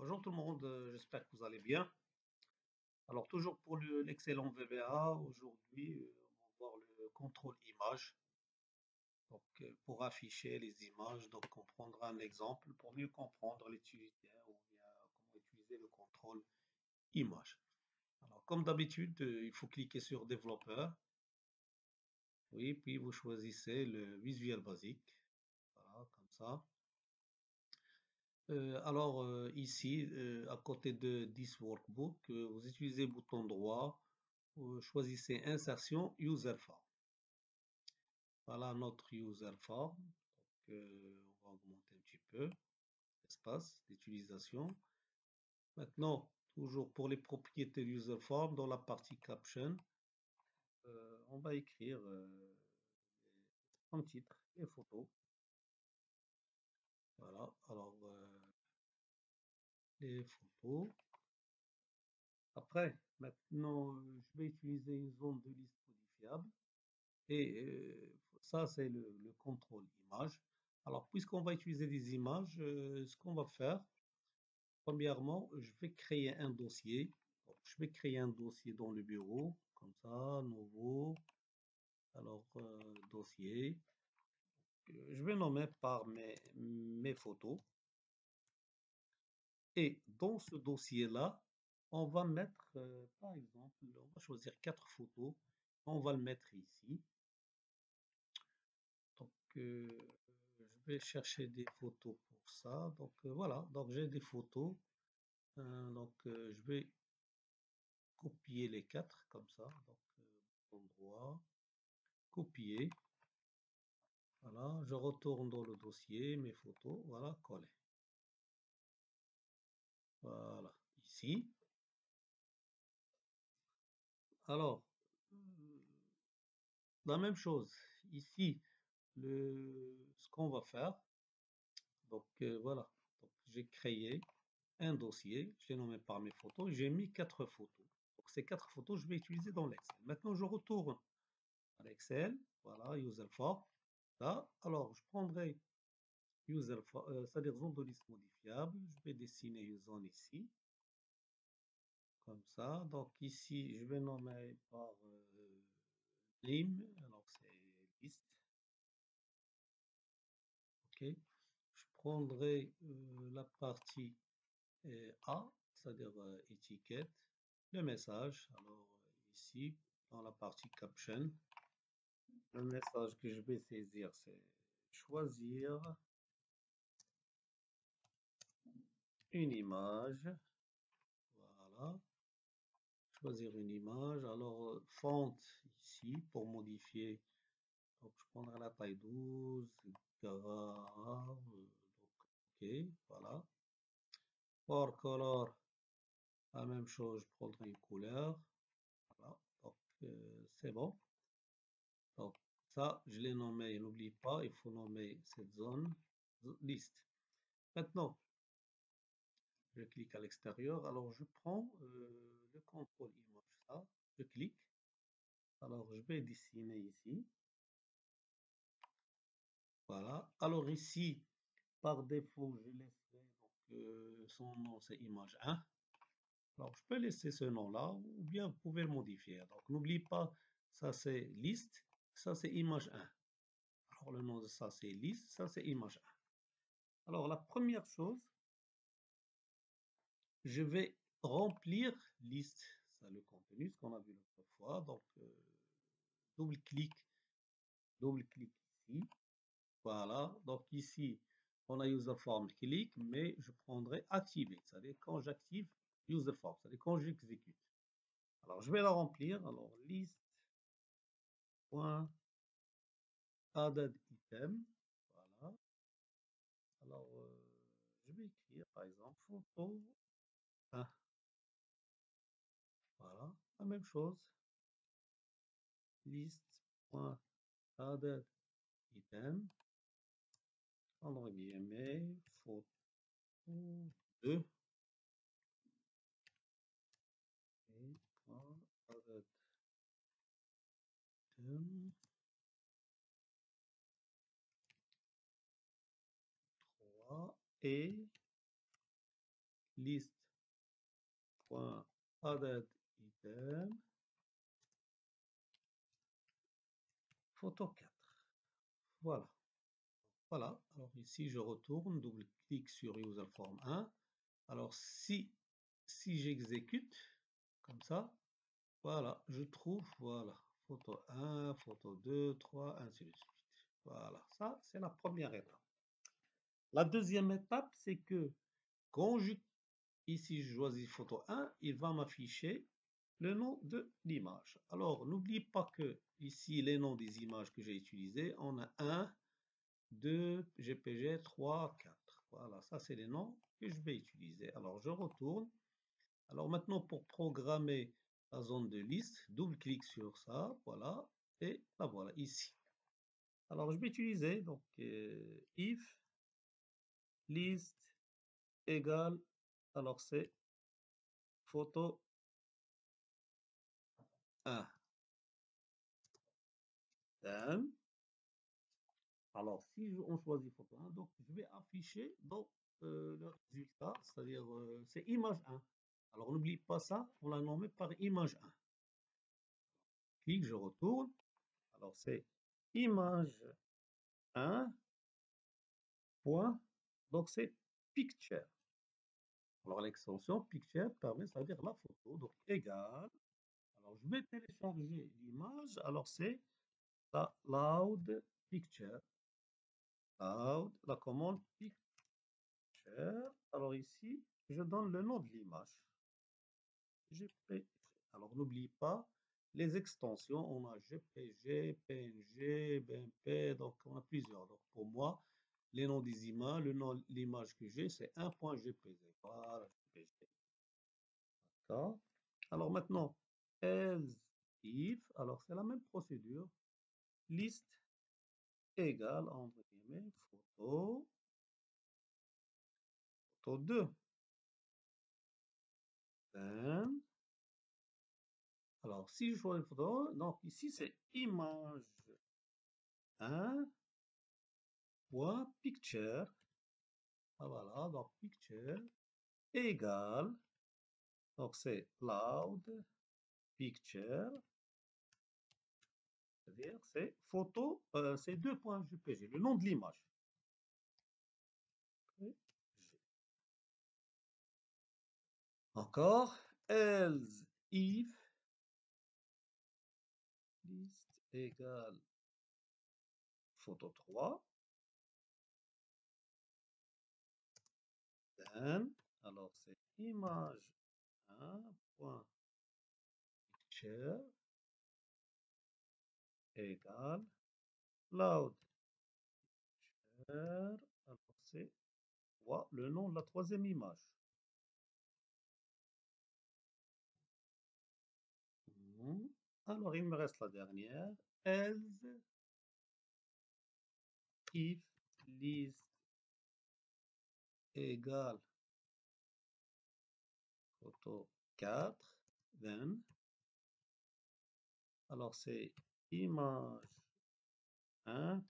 Bonjour tout le monde, j'espère que vous allez bien. Alors toujours pour l'excellent VBA, aujourd'hui on va voir le contrôle image. Donc pour afficher les images, donc on prendra un exemple pour mieux comprendre l'utilité ou bien comment utiliser le contrôle image. Alors comme d'habitude, il faut cliquer sur développeur. Oui, puis vous choisissez le Visual Basic. Voilà, comme ça. Ici, à côté de This Workbook, vous utilisez le bouton droit, choisissez Insertion User Form. Voilà notre User Form. Donc, on va augmenter un petit peu l'espace d'utilisation. Maintenant, toujours pour les propriétés User Form, dans la partie Caption, on va écrire en titre les photos. Voilà, alors les photos. Après, maintenant, je vais utiliser une zone de liste modifiable. Et ça, c'est le contrôle image. Alors, puisqu'on va utiliser des images, ce qu'on va faire, premièrement, je vais créer un dossier. Donc, je vais créer un dossier dans le bureau, comme ça, nouveau. Alors, dossier. Je vais nommer par mes photos. Et dans ce dossier-là, on va mettre, par exemple, on va choisir 4 photos. On va le mettre ici. Donc, je vais chercher des photos pour ça. Donc, voilà. Donc, j'ai des photos. Je vais copier les 4 comme ça. Donc, bouton droit, copier. Voilà. Je retourne dans le dossier, mes photos. Voilà, coller. Voilà. Ici. Alors, la même chose. Ici, ce qu'on va faire. Donc, voilà. Donc, j'ai créé un dossier, je l'ai nommé par mes photos, j'ai mis 4 photos. Donc ces 4 photos, je vais utiliser dans l'Excel. Maintenant, je retourne à l'Excel, voilà, User Form. Là, alors, je prendrai User Form, c'est-à-dire zone de liste modifiable. Je vais dessiner une zone ici, comme ça. Donc ici, je vais nommer par name, alors c'est liste. Ok. Je prendrai la partie A, c'est-à-dire étiquette, le message. Alors ici, dans la partie caption, le message que je vais saisir, c'est choisir une image. Voilà, choisir une image. Alors, font ici pour modifier. Donc, je prendrai la taille 12, grave. Donc, ok, voilà. For color, la même chose, je prendrai une couleur. Voilà, donc c'est bon. Donc, ça, je l'ai nommé, n'oublie pas, il faut nommer cette zone liste. Maintenant, je clique à l'extérieur. Alors, je prends le contrôle image, ça, je clique. Alors, je vais dessiner ici. Voilà. Alors, ici, par défaut, je laisserai donc, son nom, c'est image 1. Alors, je peux laisser ce nom-là ou bien vous pouvez le modifier. Donc, n'oublie pas, ça c'est liste, ça c'est image 1. Alors, le nom de ça c'est liste, ça c'est image 1. Alors, la première chose, je vais remplir liste, ça le contenu, ce qu'on a vu l'autre fois. Donc, double-clic ici. Voilà. Donc, ici, on a user form click, mais je prendrai activer. C'est-à-dire quand j'active user form, c'est-à-dire quand j'exécute. Alors, je vais la remplir. Alors, list.added item. Voilà. Alors, je vais écrire, par exemple, photo 1. Voilà. La même chose. List.added item. Entre guillemets, photo 2. Et added item 3 et list.added item, photo 4. Voilà. Voilà. Alors ici, je retourne, double-clic sur userform 1. Alors si j'exécute comme ça, voilà, je trouve, voilà, photo 1, photo 2, 3, ainsi de suite. Voilà, ça c'est la première étape. La deuxième étape, c'est que quand ici je choisis photo 1, il va m'afficher le nom de l'image. Alors n'oublie pas que ici les noms des images que j'ai utilisées, on a 1, 2, GPG, 3, 4. Voilà, ça c'est les noms que je vais utiliser. Alors je retourne. Alors maintenant pour programmer la zone de liste, double-clic sur ça, voilà, et la voilà ici. Alors je vais utiliser donc if list égale, alors c'est photo 1. Then, alors si on choisit photo 1, donc je vais afficher donc le résultat, c'est-à-dire c'est image 1. Alors n'oublie pas ça, on l'a nommé par image 1. Clique, je retourne. Alors c'est image 1. Point. Donc c'est picture. Alors l'extension picture permet, ça veut dire la photo, donc égal. Alors je vais télécharger l'image, alors c'est la load picture. Load, la commande picture. Alors ici, je donne le nom de l'image. GPG. Alors n'oublie pas les extensions, on a GPG, PNG, BMP, donc on a plusieurs. Donc pour moi, les noms des images, le nom de l'image que j'ai, c'est 1.gpg. Voilà, GPG. D'accord. Alors maintenant, else if, alors c'est la même procédure. Liste égale, entre guillemets, photo 2. Then, alors si je choisis photo, donc ici c'est image 1. Picture, ah, voilà, donc picture égale, donc c'est loud picture, c'est-à-dire c'est photo, c'est 2.jpg, le nom de l'image. Encore, else if list égale photo 3, then, alors c'est image 1.picture égale loud picture, alors c'est le nom de la troisième image. Alors, il me reste la dernière. Else if list égale photo 4, then. Alors, c'est image 1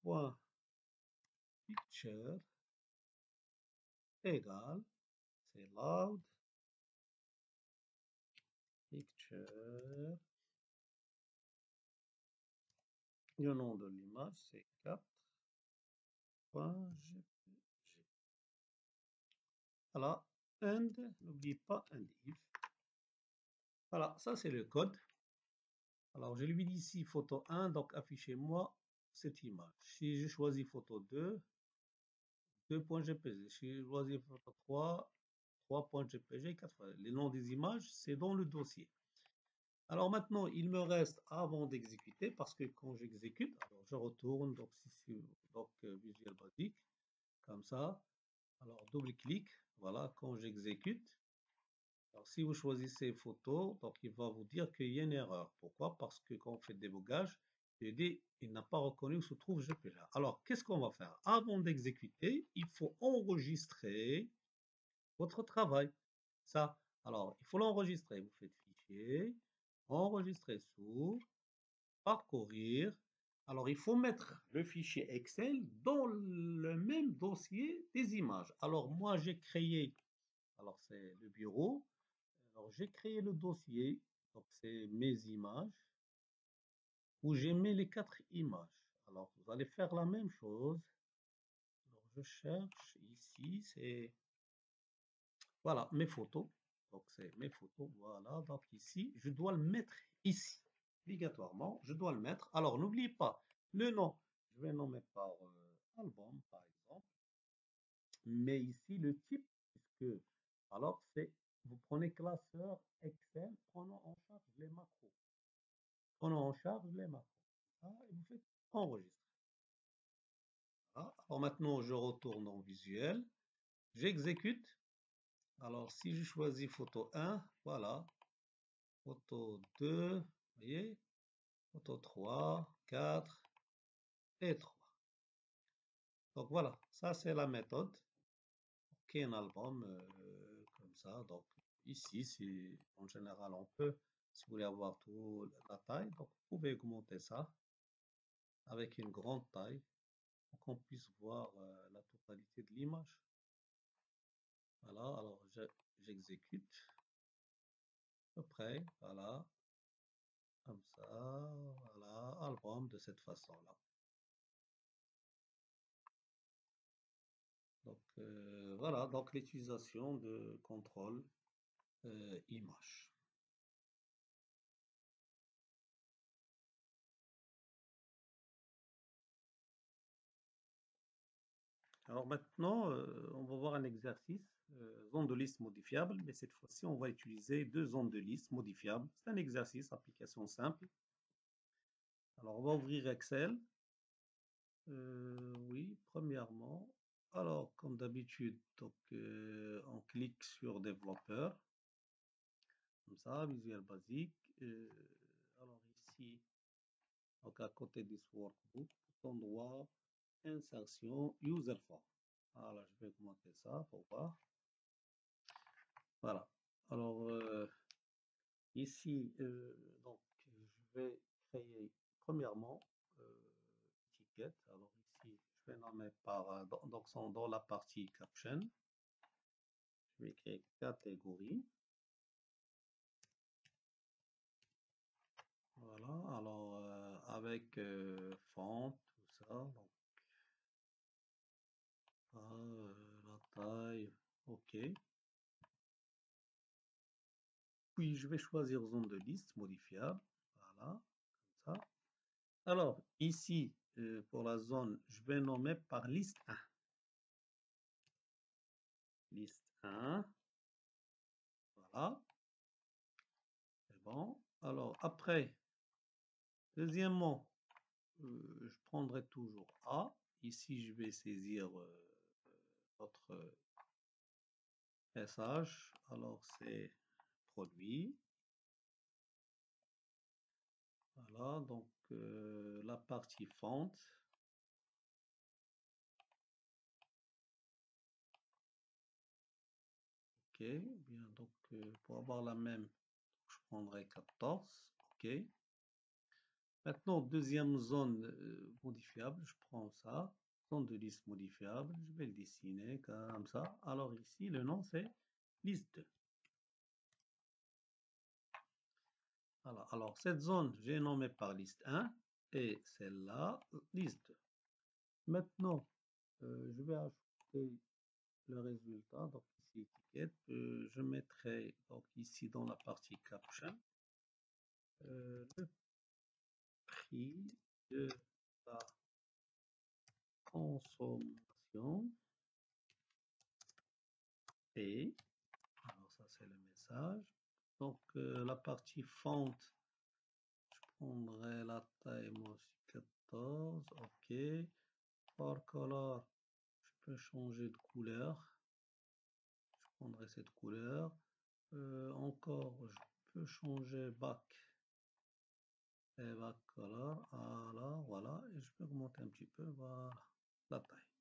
point picture égale, c'est loud picture. Le nom de l'image, c'est 4.jpg. Voilà, and, n'oublie pas and if. Voilà, ça c'est le code. Alors, je lui dis ici photo 1, donc affichez-moi cette image. Si je choisis photo 2, 2.jpg. Si je choisis photo 3, 3.jpg, 4 fois. Les noms des images, c'est dans le dossier. Alors maintenant, il me reste avant d'exécuter, parce que quand j'exécute, alors je retourne, donc, Visual Basic, comme ça. Alors double-clic, voilà, quand j'exécute. Alors si vous choisissez photo, donc il va vous dire qu'il y a une erreur. Pourquoi? Parce que quand on fait le débogage, il n'a pas reconnu où se trouve GPG. Alors qu'est-ce qu'on va faire? Avant d'exécuter, il faut enregistrer votre travail. Ça, alors il faut l'enregistrer. Vous faites fichier, enregistrer sous, parcourir. Alors il faut mettre le fichier Excel dans le même dossier des images. Alors moi j'ai créé Alors, c'est le bureau. Alors, j'ai créé le dossier. Donc, c'est mes images où j'ai mis les 4 images. Alors, vous allez faire la même chose. Alors, je cherche ici, c'est voilà mes photos. Donc, c'est mes photos. Voilà. Donc, ici, je dois le mettre ici. Obligatoirement, je dois le mettre. Alors, n'oubliez pas le nom. Je vais nommer par album, par exemple. Mais ici, le type, puisque alors c'est vous prenez classeur Excel, prenons en charge les macros. Prenons en charge les macros. Ah, et vous faites enregistrer. Voilà. Alors maintenant, je retourne en visuel. J'exécute. Alors, si je choisis photo 1, voilà. Photo 2, vous voyez. Photo 3, 4 et 3. Donc voilà, ça c'est la méthode. Créer un album comme ça. Donc ici, c'est en général, on peut, si vous voulez avoir tout la taille, donc vous pouvez augmenter ça avec une grande taille pour qu'on puisse voir la totalité de l'image. Voilà, alors j'exécute. Après, voilà, comme ça, voilà, album de cette façon-là. Donc voilà, donc l'utilisation de contrôle image. Alors maintenant, on va voir un exercice, zone de liste modifiable, mais cette fois-ci, on va utiliser deux zones de liste modifiables. C'est un exercice, application simple. Alors, on va ouvrir Excel. Oui, premièrement. Alors, comme d'habitude, donc, on clique sur développeur, comme ça, visuel basique. Alors ici, donc à côté du workbook, bouton droit, insertion, user form. Voilà, je vais augmenter ça pour voir. Voilà. Alors ici, donc je vais créer premièrement étiquette. Alors ici, je vais nommer par donc dans la partie caption, je vais créer catégorie. Voilà. Alors avec font, tout ça. Donc la taille, ok. Puis je vais choisir zone de liste modifiable. Voilà, comme ça. Alors, ici, pour la zone, je vais nommer par liste 1. Liste 1. Voilà. C'est bon. Alors, après, deuxièmement, je prendrai toujours A. Ici, je vais saisir notre message. Alors, c'est produit. Voilà. Donc, la partie font. OK, bien, donc pour avoir la même, je prendrai 14. OK. Maintenant, deuxième zone modifiable, je prends ça. Zone de liste modifiable, je vais le dessiner comme ça. Alors ici, le nom c'est liste 2. Voilà. Alors cette zone, j'ai nommé par liste 1 et celle-là, liste 2. Maintenant, je vais ajouter le résultat. Donc ici, étiquette. Je mettrai donc ici dans la partie caption le prix de la consommation et alors ça c'est le message. Donc la partie font, je prendrai la taille moi aussi 14. OK. For color, je peux changer de couleur. Je prendrai cette couleur. Encore, je peux changer back. Et back color. Voilà, voilà. Et je peux augmenter un petit peu. Voilà. La taille.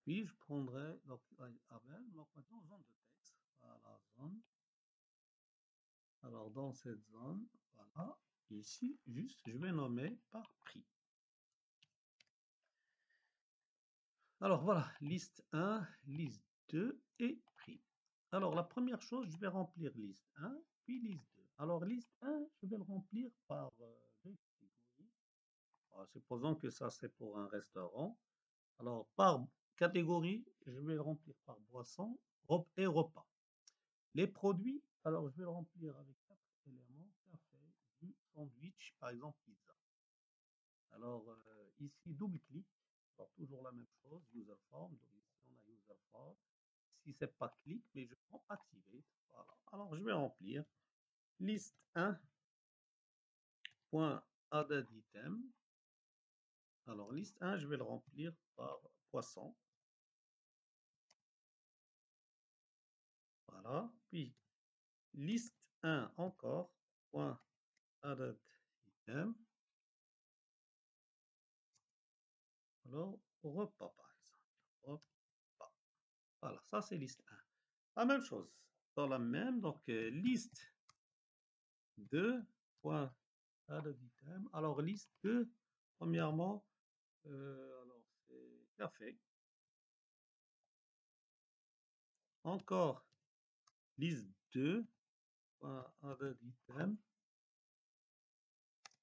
Puis je prendrai donc donc maintenant zone de texte. Voilà, zone. Alors dans cette zone, voilà, ici, juste, je vais nommer par prix. Alors voilà, liste 1, liste 2 et prix. Alors, la première chose, je vais remplir liste 1, puis liste 2. Alors, liste 1, je vais le remplir par deux catégories. Alors, supposons que ça, c'est pour un restaurant. Alors, par catégorie, je vais le remplir par boisson et repas. Les produits, alors je vais le remplir avec 4 éléments, café, jus, sandwich, par exemple pizza. Alors, ici, double-clic, alors toujours la même chose, user form. Donc ici, on a user form. Si c'est pas clic, mais je prends activate. Voilà. Alors, je vais remplir liste 1 point added item. Alors, liste 1, je vais le remplir par poisson. Voilà. Puis, liste 1 encore, point added item. Alors, repas, par exemple. Repas. Voilà, ça c'est liste 1. La même chose. Dans la même, donc liste 2, point added item. Alors, liste 2, premièrement, alors c'est café. Encore, liste 2, point added item.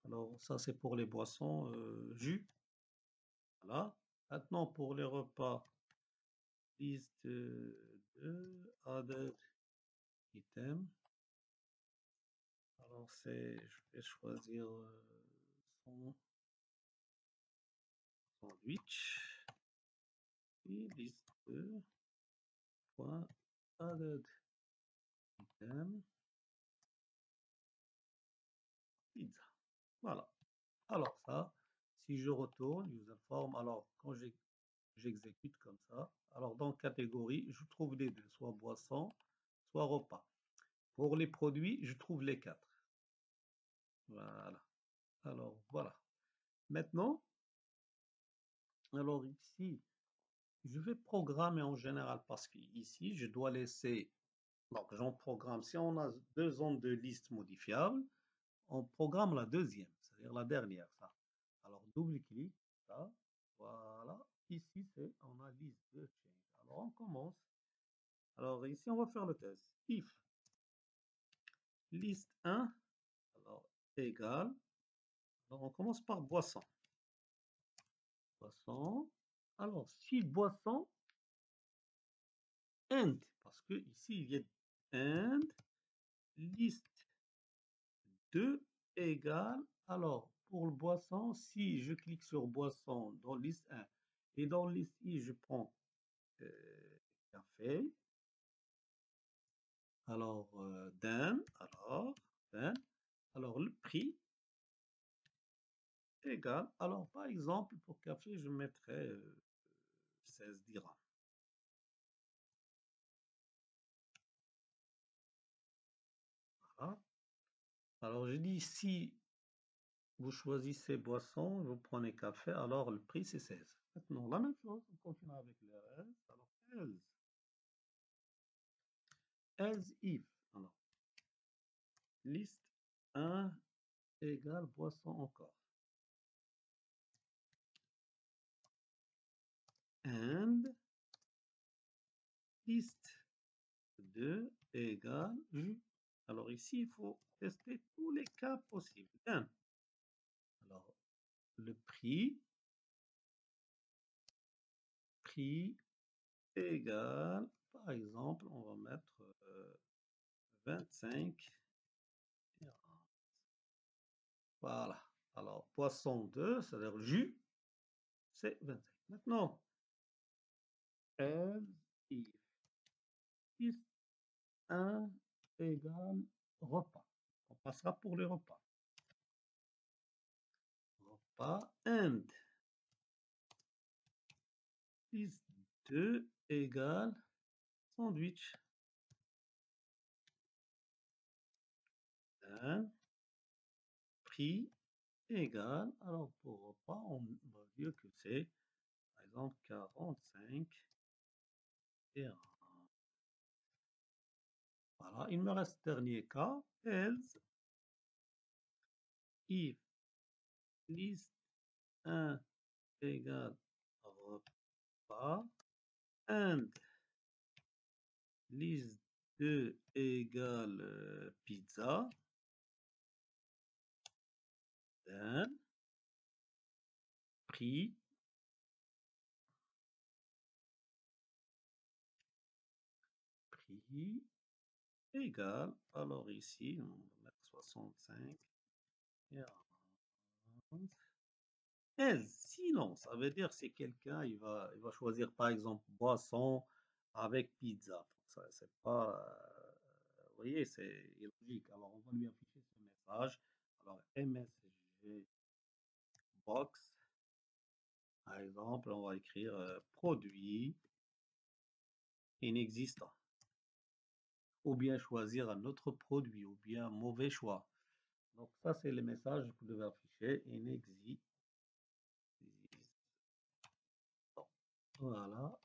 Alors, ça c'est pour les boissons, jus. Voilà. Maintenant, pour les repas, liste 2, added item. Alors, c'est, je vais choisir sandwich. Et liste 2, point added item, pizza. Voilà. Alors ça, si je retourne, user form, alors quand j'exécute comme ça, alors dans catégorie, je trouve les deux, soit boisson, soit repas. Pour les produits, je trouve les quatre. Voilà. Alors voilà. Maintenant, alors ici, je vais programmer en général parce qu'ici, je dois laisser, donc j'en programme, si on a deux zones de liste modifiables, on programme la deuxième, c'est-à-dire la dernière, ça. Alors, double-clic, ça, voilà. Ici, c'est, on a liste de change. Alors, on commence. Alors, ici, on va faire le test. If liste 1, alors, égale. Alors, on commence par boisson. Boisson. Alors, si boisson, and, parce que ici, il y a and, liste 2 égale, alors pour le boisson, si je clique sur boisson dans liste 1 et dans liste I, je prends café, alors then, alors le prix égale, alors par exemple pour café, je mettrais 16 dirhams. Voilà. Alors je dis si vous choisissez boisson, vous prenez café, alors le prix c'est 16. Maintenant, la même chose, on continue avec le reste. Alors, else if. Alors, liste 1 égale boisson encore. And liste 2 égale jus. Alors ici, il faut tester tous les cas possibles. Then, alors, le prix égale, par exemple, on va mettre 25. Voilà. Alors, poisson 2, c'est-à-dire jus, c'est 25. Maintenant, else if liste 1 égale repas. On passera pour les repas. Repas and liste 2 égale sandwich. Un prix égale, alors pour repas, on va dire que c'est par exemple 45 dirhams. Voilà, il me reste dernier cas, else if liste 1 égale repas and liste 2 égale pizza, then prix égale, alors ici, on va mettre 65 et 40. Sinon, ça veut dire si quelqu'un il va choisir par exemple boisson avec pizza. Ça, c'est pas, vous voyez, c'est illogique. Alors on va lui afficher ce message. Alors MSG box, par exemple, on va écrire produit inexistant, ou bien choisir un autre produit, ou bien mauvais choix. Donc ça c'est le message que vous devez afficher inexistant. Voilà.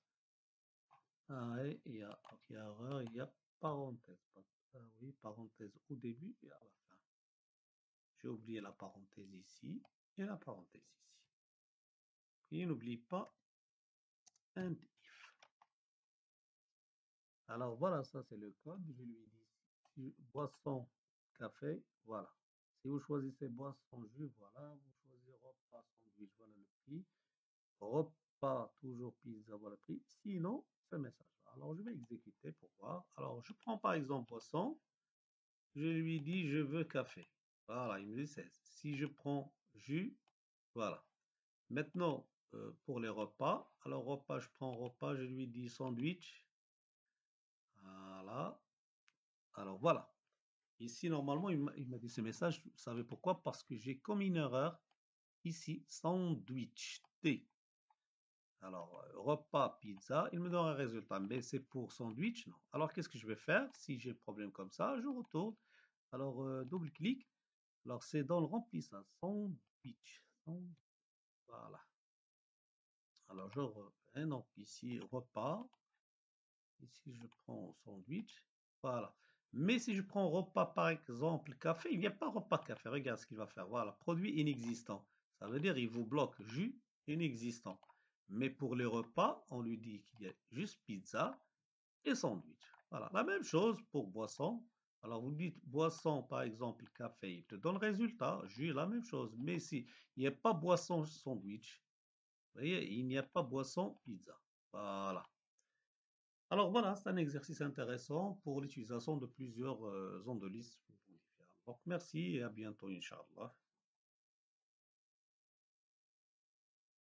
Ah, et il y a erreur, il y a parenthèse. Oui, parenthèse au début et à la fin. J'ai oublié la parenthèse ici et la parenthèse ici. Et n'oublie pas and if. Alors voilà, ça c'est le code. Je lui dis boisson, café, voilà. Si vous choisissez boisson, jus, voilà. Vous choisissez repas, sandwich, voilà le prix. Repas, toujours pizza, voilà le prix. Sinon, ce message. Alors je vais exécuter pour voir. Alors je prends par exemple boisson. Je lui dis je veux café. Voilà, il me dit 16. Si je prends jus, voilà. Maintenant, pour les repas, alors repas, je prends repas, je lui dis sandwich. Voilà. Alors voilà. Ici, normalement, il m'a dit ce message. Vous savez pourquoi? Parce que j'ai commis une erreur ici, sandwich, T. Alors, repas, pizza, il me donne un résultat, mais c'est pour sandwich, non. Alors, qu'est-ce que je vais faire? Si j'ai un problème comme ça, je retourne. Alors, double-clic. Alors, c'est dans le remplissage. Sandwich. Voilà. Alors, je refais. Donc, ici, repas. Ici, je prends sandwich. Voilà. Mais si je prends repas, par exemple, café, il n'y a pas repas café. Regarde ce qu'il va faire. Voilà. Produit inexistant. Ça veut dire il vous bloque jus inexistant. Mais pour les repas, on lui dit qu'il y a juste pizza et sandwich. Voilà. La même chose pour boisson. Alors, vous dites boisson, par exemple, café, il te donne le résultat. Jus, la même chose. Mais si il n'y a pas boisson sandwich, vous voyez, il n'y a pas boisson pizza. Voilà. Alors voilà, c'est un exercice intéressant pour l'utilisation de plusieurs zones de liste. Donc merci et à bientôt, Inch'Allah.